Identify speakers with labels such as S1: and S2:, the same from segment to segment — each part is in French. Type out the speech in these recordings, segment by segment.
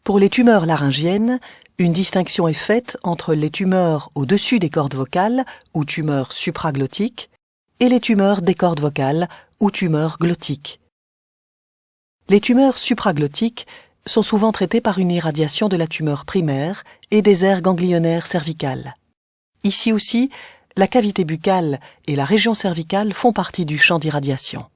S1: Pour les tumeurs laryngiennes, une distinction est faite entre les tumeurs au-dessus des cordes vocales, ou tumeurs supraglottiques, et les tumeurs des cordes vocales, ou tumeurs glottiques. Les tumeurs supraglottiques sont souvent traitées par une irradiation de la tumeur primaire et des aires ganglionnaires cervicales. Ici aussi, la cavité buccale et la région cervicale font partie du champ d'irradiation.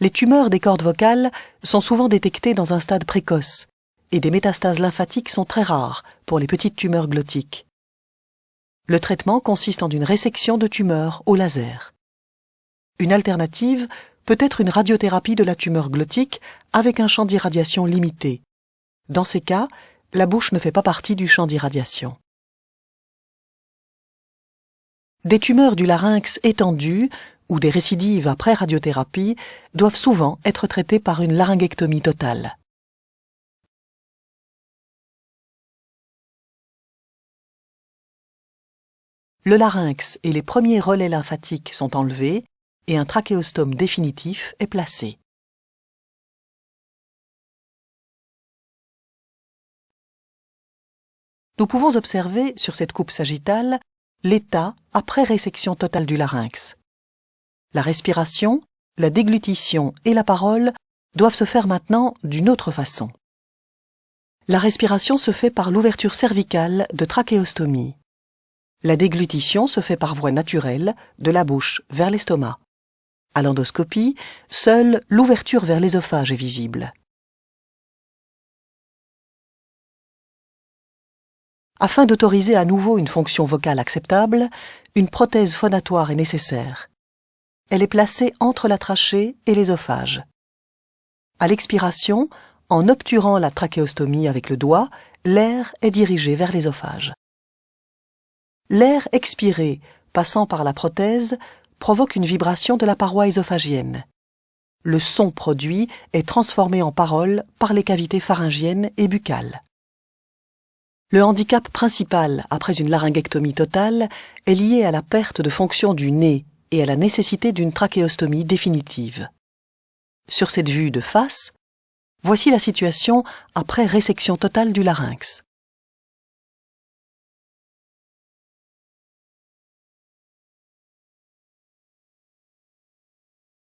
S1: Les tumeurs des cordes vocales sont souvent détectées dans un stade précoce et des métastases lymphatiques sont très rares pour les petites tumeurs glottiques. Le traitement consiste en une résection de tumeurs au laser. Une alternative peut être une radiothérapie de la tumeur glottique avec un champ d'irradiation limité. Dans ces cas, la bouche ne fait pas partie du champ d'irradiation. Des tumeurs du larynx étendues ou des récidives après radiothérapie doivent souvent être traitées par une laryngectomie totale. Le larynx et les premiers relais lymphatiques sont enlevés et un trachéostome définitif est placé. Nous pouvons observer sur cette coupe sagittale l'état après résection totale du larynx. La respiration, la déglutition et la parole doivent se faire maintenant d'une autre façon. La respiration se fait par l'ouverture cervicale de trachéostomie. La déglutition se fait par voie naturelle, de la bouche vers l'estomac. À l'endoscopie, seule l'ouverture vers l'ésophage est visible. Afin d'autoriser à nouveau une fonction vocale acceptable, une prothèse phonatoire est nécessaire. Elle est placée entre la trachée et l'ésophage. À l'expiration, en obturant la trachéostomie avec le doigt, l'air est dirigé vers l'ésophage. L'air expiré, passant par la prothèse, provoque une vibration de la paroi ésophagienne. Le son produit est transformé en parole par les cavités pharyngiennes et buccales. Le handicap principal après une laryngectomie totale est lié à la perte de fonction du nez et à la nécessité d'une trachéostomie définitive. Sur cette vue de face, voici la situation après résection totale du larynx.